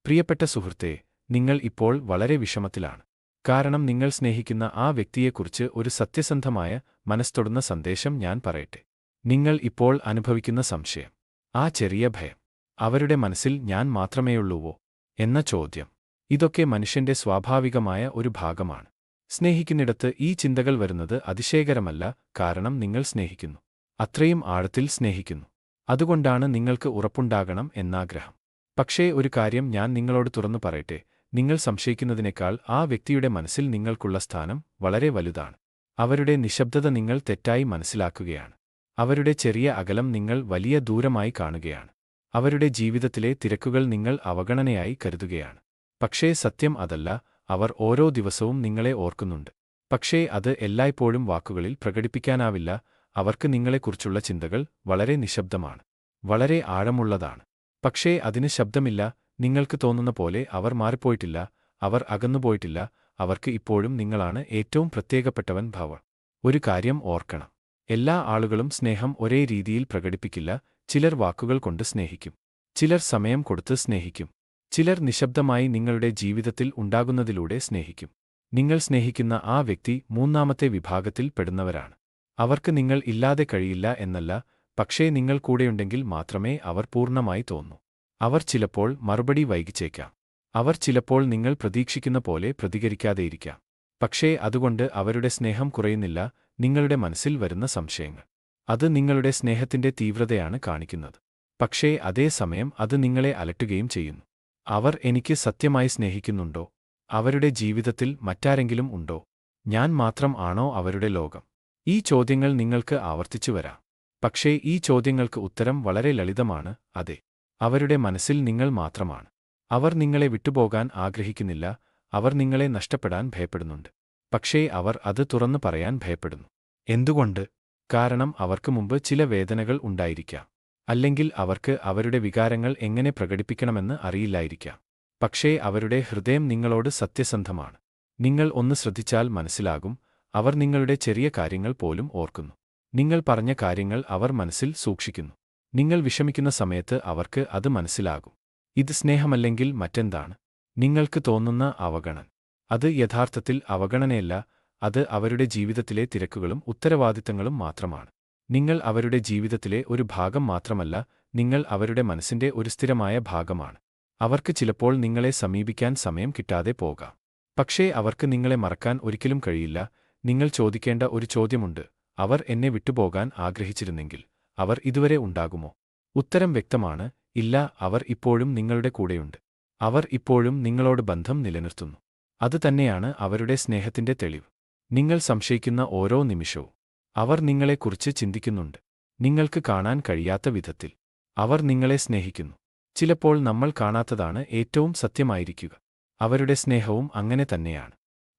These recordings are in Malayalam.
പ്രിയപ്പെട്ട സുഹൃത്തേ, നിങ്ങൾ ഇപ്പോൾ വളരെ വിഷമത്തിലാണ്. കാരണം നിങ്ങൾ സ്നേഹിക്കുന്ന ആ വ്യക്തിയെക്കുറിച്ച് ഒരു സത്യസന്ധമായ, മനസ്തൊടുന്ന സന്ദേശം ഞാൻ പറയട്ടെ. നിങ്ങൾ ഇപ്പോൾ അനുഭവിക്കുന്ന സംശയം, ആ ചെറിയ ഭയം, അവരുടെ മനസ്സിൽ ഞാൻ മാത്രമേയുള്ളൂവോ എന്ന ചോദ്യം, ഇതൊക്കെ മനുഷ്യന്റെ സ്വാഭാവികമായ ഒരു ഭാഗമാണ്. സ്നേഹിക്കുന്നിടത്ത് ഈ ചിന്തകൾ വരുന്നത് അതിശയകരമല്ല, കാരണം നിങ്ങൾ സ്നേഹിക്കുന്നു. അത്രയും ആഴത്തിൽ സ്നേഹിക്കുന്നു. അതുകൊണ്ടാണ് നിങ്ങൾക്ക് ഉറപ്പുണ്ടാകണം എന്നാഗ്രഹം. പക്ഷേ ഒരു കാര്യം ഞാൻ നിങ്ങളോട് തുറന്നു പറയട്ടെ, നിങ്ങൾ സംശയിക്കുന്നതിനേക്കാൾ ആ വ്യക്തിയുടെ മനസ്സിൽ നിങ്ങൾക്കുള്ള സ്ഥാനം വളരെ വലുതാണ്. അവരുടെ നിശബ്ദത നിങ്ങൾ തെറ്റായി മനസ്സിലാക്കുകയാണ്. അവരുടെ ചെറിയ അകലം നിങ്ങൾ വലിയ ദൂരമായി കാണുകയാണ്. അവരുടെ ജീവിതത്തിലെ തിരക്കുകൾ നിങ്ങൾ അവഗണനയായി കരുതുകയാണ്. പക്ഷേ സത്യം അതല്ല, അവർ ഓരോ ദിവസവും നിങ്ങളെ ഓർക്കുന്നുണ്ട്. പക്ഷേ അത് എല്ലായ്പ്പോഴും വാക്കുകളിൽ പ്രകടിപ്പിക്കാനാവില്ല. അവർക്ക് നിങ്ങളെക്കുറിച്ചുള്ള ചിന്തകൾ വളരെ നിശബ്ദമാണ്, വളരെ ആഴമുള്ളതാണ്. പക്ഷേ അതിന് ശബ്ദമില്ല. നിങ്ങൾക്ക് തോന്നുന്ന പോലെ അവർ മാറിപ്പോയിട്ടില്ല, അവർ അകന്നുപോയിട്ടില്ല. അവർക്ക് ഇപ്പോഴും നിങ്ങളാണ് ഏറ്റവും പ്രത്യേകപ്പെട്ടവൻ. ഒരു കാര്യം ഓർക്കണം, എല്ലാ ആളുകളും സ്നേഹം ഒരേ രീതിയിൽ പ്രകടിപ്പിക്കില്ല. ചിലർ വാക്കുകൾ കൊണ്ട് സ്നേഹിക്കും, ചിലർ സമയം കൊടുത്ത് സ്നേഹിക്കും, ചിലർ നിശബ്ദമായി നിങ്ങളുടെ ജീവിതത്തിൽ ഉണ്ടാകുന്നതിലൂടെ സ്നേഹിക്കും. നിങ്ങൾ സ്നേഹിക്കുന്ന ആ വ്യക്തി മൂന്നാമത്തെ വിഭാഗത്തിൽ പെടുന്നവരാണ്. അവർക്ക് നിങ്ങൾ ഇല്ലാതെ കഴിയില്ല എന്നല്ല, പക്ഷേ നിങ്ങൾ കൂടെയുണ്ടെങ്കിൽ മാത്രമേ അവർ പൂർണ്ണമായി തോന്നൂ. അവർ ചിലപ്പോൾ മറുപടി വൈകിച്ചേക്കാം. അവർ ചിലപ്പോൾ നിങ്ങൾ പ്രതീക്ഷിക്കുന്ന പോലെ പ്രതികരിക്കാതെയിരിക്കാം. പക്ഷേ അതുകൊണ്ട് അവരുടെ സ്നേഹം കുറയുന്നില്ല. നിങ്ങളുടെ മനസ്സിൽ വരുന്ന സംശയങ്ങൾ, അത് നിങ്ങളുടെ സ്നേഹത്തിന്റെ തീവ്രതയാണ് കാണിക്കുന്നത്. പക്ഷേ അതേ സമയം അത് നിങ്ങളെ അലട്ടുകയും ചെയ്യുന്നു. അവർ എനിക്ക് സത്യമായി സ്നേഹിക്കുന്നുണ്ടോ? അവരുടെ ജീവിതത്തിൽ മറ്റാരെങ്കിലും ഉണ്ടോ? ഞാൻ മാത്രം ആണോ അവരുടെ ലോകം? ഈ ചോദ്യങ്ങൾ നിങ്ങൾക്ക് ആവർത്തിച്ചു വരാം. പക്ഷേ ഈ ചോദ്യങ്ങൾക്ക് ഉത്തരം വളരെ ലളിതമാണ്: അതെ, അവരുടെ മനസ്സിൽ നിങ്ങൾ മാത്രമാണ്. അവർ നിങ്ങളെ വിട്ടുപോകാൻ ആഗ്രഹിക്കുന്നില്ല. അവർ നിങ്ങളെ നഷ്ടപ്പെടാൻ ഭയപ്പെടുന്നുണ്ട്. പക്ഷേ അവർ അത് തുറന്നു പറയാൻ ഭയപ്പെടുന്നു. എന്തുകൊണ്ട്? കാരണം അവർക്ക് മുമ്പ് ചില വേദനകൾ ഉണ്ടായിരിക്കാം. അല്ലെങ്കിൽ അവർക്ക് അവരുടെ വികാരങ്ങൾ എങ്ങനെ പ്രകടിപ്പിക്കണമെന്ന് അറിയില്ലായിരിക്കാം. പക്ഷേ അവരുടെ ഹൃദയം നിങ്ങളോട് സത്യസന്ധമാണ്. നിങ്ങൾ ഒന്ന് ശ്രദ്ധിച്ചാൽ മനസ്സിലാകും, അവർ നിങ്ങളുടെ ചെറിയ കാര്യങ്ങൾ പോലും ഓർക്കുന്നു. നിങ്ങൾ പറഞ്ഞ കാര്യങ്ങൾ അവർ മനസ്സിൽ സൂക്ഷിക്കുന്നു. നിങ്ങൾ വിഷമിക്കുന്ന സമയത്ത് അവർക്ക് അത് മനസ്സിലാകും. ഇത് സ്നേഹമല്ലെങ്കിൽ മറ്റെന്താണ്? നിങ്ങൾക്ക് തോന്നുന്ന അവഗണന, അത് യഥാർത്ഥത്തിൽ അവഗണനയല്ല. അത് അവരുടെ ജീവിതത്തിലെ തിരക്കുകളും ഉത്തരവാദിത്തങ്ങളും മാത്രമാണ്. നിങ്ങൾ അവരുടെ ജീവിതത്തിലെ ഒരു ഭാഗം മാത്രമല്ല, നിങ്ങൾ അവരുടെ മനസ്സിന്റെ ഒരു സ്ഥിരമായ ഭാഗമാണ്. അവർക്ക് ചിലപ്പോൾ നിങ്ങളെ സമീപിക്കാൻ സമയം കിട്ടാതെ പോകാം. പക്ഷേ അവർക്ക് നിങ്ങളെ മറക്കാൻ ഒരിക്കലും കഴിയില്ല. നിങ്ങൾ ചോദിക്കേണ്ട ഒരു ചോദ്യമുണ്ട്: അവർ എന്നെ വിട്ടുപോകാൻ ആഗ്രഹിച്ചിരുന്നെങ്കിൽ അവർ ഇതുവരെ ഉണ്ടാകുമോ? ഉത്തരം വ്യക്തമാണ്: ഇല്ല. അവർ ഇപ്പോഴും നിങ്ങളുടെ കൂടെയുണ്ട്. അവർ ഇപ്പോഴും നിങ്ങളോട് ബന്ധം നിലനിർത്തുന്നു. അത് തന്നെയാണ് അവരുടെ സ്നേഹത്തിന്റെ തെളിവ്. നിങ്ങൾ സംശയിക്കുന്ന ഓരോ നിമിഷവും അവർ നിങ്ങളെക്കുറിച്ച് ചിന്തിക്കുന്നുണ്ട്. നിങ്ങൾക്ക് കാണാൻ കഴിയാത്ത വിധത്തിൽ അവർ നിങ്ങളെ സ്നേഹിക്കുന്നു. ചിലപ്പോൾ നമ്മൾ കാണാത്തതാണ് ഏറ്റവും സത്യമായിരിക്കുക. അവരുടെ സ്നേഹവും അങ്ങനെ തന്നെയാണ്.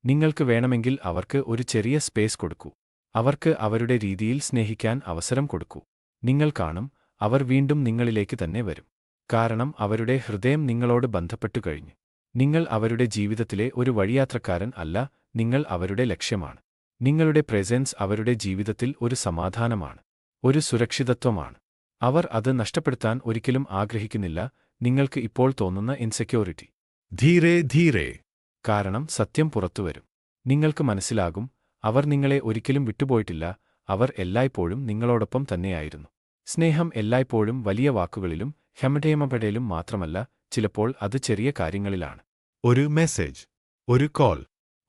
നിങ്ങൾക്ക് വേണമെങ്കിൽ അവർക്ക് ഒരു ചെറിയ സ്പേസ് കൊടുക്കൂ. അവർക്ക് അവരുടെ രീതിയിൽ സ്നേഹിക്കാൻ അവസരം കൊടുക്കൂ. നിങ്ങൾ കാണും, അവർ വീണ്ടും നിങ്ങളിലേക്ക് തന്നെ വരും. കാരണം അവരുടെ ഹൃദയം നിങ്ങളോട് ബന്ധപ്പെട്ടു കഴിഞ്ഞു. നിങ്ങൾ അവരുടെ ജീവിതത്തിലെ ഒരു വഴിയാത്രക്കാരൻ അല്ല, നിങ്ങൾ അവരുടെ ലക്ഷ്യമാണ്. നിങ്ങളുടെ പ്രസൻസ് അവരുടെ ജീവിതത്തിൽ ഒരു സമാധാനമാണ്, ഒരു സുരക്ഷിതത്വമാണ്. അവർ അത് നഷ്ടപ്പെടുത്താൻ ഒരിക്കലും ആഗ്രഹിക്കുന്നില്ല. നിങ്ങൾക്ക് ഇപ്പോൾ തോന്നുന്ന ഇൻസെക്യൂരിറ്റി ധീരെ ധീരെ കാരണം സത്യം പുറത്തുവരും. നിങ്ങൾക്ക് മനസ്സിലാകും, അവർ നിങ്ങളെ ഒരിക്കലും വിട്ടുപോയിട്ടില്ല. അവർ എല്ലായ്പ്പോഴും നിങ്ങളോടൊപ്പം തന്നെയായിരുന്നു. സ്നേഹം എല്ലായ്പ്പോഴും വലിയ വാക്കുകളിലും ഹെമഡേമപടയിലും മാത്രമല്ല, ചിലപ്പോൾ അത് ചെറിയ കാര്യങ്ങളിലാണ്. ഒരു മെസ്സേജ്, ഒരു കോൾ,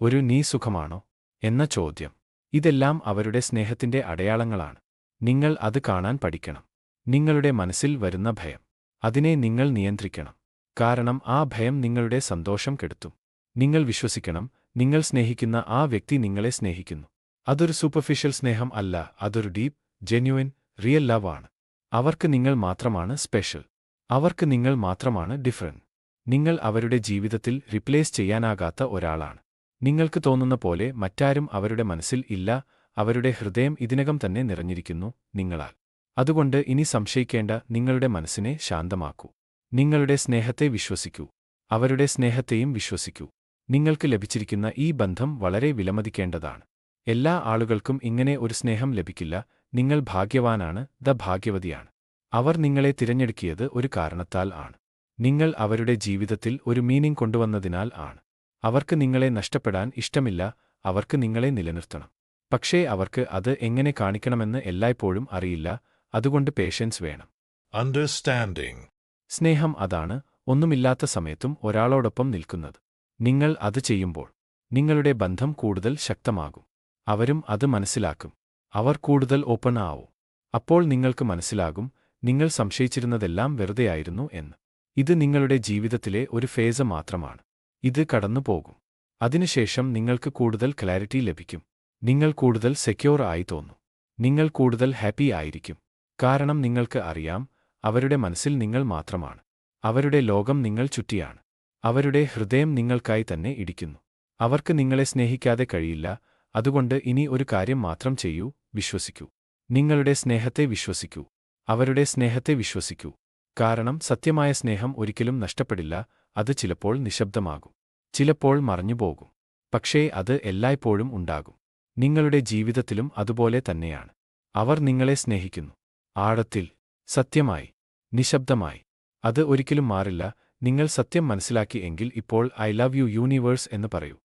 ഒരു നീ സുഖമാണോ എന്ന ചോദ്യം, ഇതെല്ലാം അവരുടെ സ്നേഹത്തിന്റെ അടയാളങ്ങളാണ്. നിങ്ങൾ അത് കാണാൻ പഠിക്കണം. നിങ്ങളുടെ മനസ്സിൽ വരുന്ന ഭയം, അതിനെ നിങ്ങൾ നിയന്ത്രിക്കണം. കാരണം ആ ഭയം നിങ്ങളുടെ സന്തോഷം കെടുത്തും. നിങ്ങൾ വിശ്വസിക്കണം, നിങ്ങൾ സ്നേഹിക്കുന്ന ആ വ്യക്തി നിങ്ങളെ സ്നേഹിക്കുന്നു. അതൊരു സൂപ്പർഫിഷ്യൽ സ്നേഹം അല്ല, അതൊരു ഡീപ്, ജെന്യുവൻ, റിയൽ ലവ് ആണ്. അവർക്ക് നിങ്ങൾ മാത്രമാണ് സ്പെഷ്യൽ. അവർക്ക് നിങ്ങൾ മാത്രമാണ് ഡിഫറന്റ്. നിങ്ങൾ അവരുടെ ജീവിതത്തിൽ റിപ്ലേസ് ചെയ്യാനാകാത്ത ഒരാളാണ്. നിങ്ങൾക്ക് തോന്നുന്ന പോലെ മറ്റാരും അവരുടെ മനസ്സിൽ ഇല്ല. അവരുടെ ഹൃദയം ഇതിനകം തന്നെ നിറഞ്ഞിരിക്കുന്നു നിങ്ങളാൽ. അതുകൊണ്ട് ഇനി സംശയിക്കേണ്ട. നിങ്ങളുടെ മനസ്സിനെ ശാന്തമാക്കൂ. നിങ്ങളുടെ സ്നേഹത്തെ വിശ്വസിക്കൂ. അവരുടെ സ്നേഹത്തെയും വിശ്വസിക്കൂ. നിങ്ങൾക്ക് ലഭിച്ചിരിക്കുന്ന ഈ ബന്ധം വളരെ വിലമതിക്കേണ്ടതാണ്. എല്ലാ ആളുകൾക്കും ഇങ്ങനെ ഒരു സ്നേഹം ലഭിക്കില്ല. നിങ്ങൾ ഭാഗ്യവാനാണ്, ഭാഗ്യവതിയാണ്. അവർ നിങ്ങളെ തിരഞ്ഞെടുക്കിയത് ഒരു കാരണത്താൽ ആണ്. നിങ്ങൾ അവരുടെ ജീവിതത്തിൽ ഒരു മീനിംഗ് കൊണ്ടുവന്നതിനാൽ ആണ്. അവർക്ക് നിങ്ങളെ നഷ്ടപ്പെടാൻ ഇഷ്ടമില്ല, അവർക്ക് നിങ്ങളെ നിലനിർത്തണം. പക്ഷേ അവർക്ക് അത് എങ്ങനെ കാണിക്കണമെന്ന് എല്ലായ്പ്പോഴും അറിയില്ല, അതുകൊണ്ട് പേഷ്യൻസ് വേണം. Understanding. സ്നേഹം അതാണ്, ഒന്നുമില്ലാത്ത സമയത്തും ഒരാളോടൊപ്പം നിൽക്കുന്നത്. നിങ്ങൾ അത് ചെയ്യുമ്പോൾ നിങ്ങളുടെ ബന്ധം കൂടുതൽ ശക്തമാകും. അവരും അത് മനസ്സിലാക്കും. അവർ കൂടുതൽ ഓപ്പൺ ആവും. അപ്പോൾ നിങ്ങൾക്ക് മനസ്സിലാകും, നിങ്ങൾ സംശയിച്ചിരുന്നതെല്ലാം വെറുതെയായിരുന്നു എന്ന്. ഇത് നിങ്ങളുടെ ജീവിതത്തിലെ ഒരു ഫേസ് മാത്രമാണ്. ഇത് കടന്നുപോകും. അതിനുശേഷം നിങ്ങൾക്ക് കൂടുതൽ ക്ലാരിറ്റി ലഭിക്കും. നിങ്ങൾ കൂടുതൽ സെക്യൂർ ആയി തോന്നും. നിങ്ങൾ കൂടുതൽ ഹാപ്പി ആയിരിക്കും. കാരണം നിങ്ങൾക്ക് അറിയാം, അവരുടെ മനസ്സിൽ നിങ്ങൾ മാത്രമാണ്. അവരുടെ ലോകം നിങ്ങൾ ചുറ്റിയാണ്. അവരുടെ ഹൃദയം നിങ്ങൾക്കായി തന്നെ ഇടിക്കുന്നു. അവർക്ക് നിങ്ങളെ സ്നേഹിക്കാതെ കഴിയില്ല. അതുകൊണ്ട് ഇനി ഒരു കാര്യം മാത്രം ചെയ്യൂ, വിശ്വസിക്കൂ. നിങ്ങളുടെ സ്നേഹത്തെ വിശ്വസിക്കൂ. അവരുടെ സ്നേഹത്തെ വിശ്വസിക്കൂ. കാരണം സത്യമായ സ്നേഹം ഒരിക്കലും നഷ്ടപ്പെടില്ല, അത് ചിലപ്പോൾ നിശബ്ദമാകും. ചിലപ്പോൾ മറഞ്ഞുപോകും. പക്ഷേ അത് എല്ലായ്പ്പോഴും ഉണ്ടാകും. നിങ്ങളുടെ ജീവിതത്തിലും അതുപോലെ തന്നെയാണ്. അവർ നിങ്ങളെ സ്നേഹിക്കുന്നു. ആഴത്തിൽ, സത്യമായി, നിശബ്ദമായി. അത് ഒരിക്കലും മാറില്ല. നിങ്ങൾ സത്യം മനസ്സിലാക്കി എങ്കിൽ ഇപ്പോൾ ഐ ലവ് യു യൂണിവേഴ്സ് എന്ന് പറയൂ.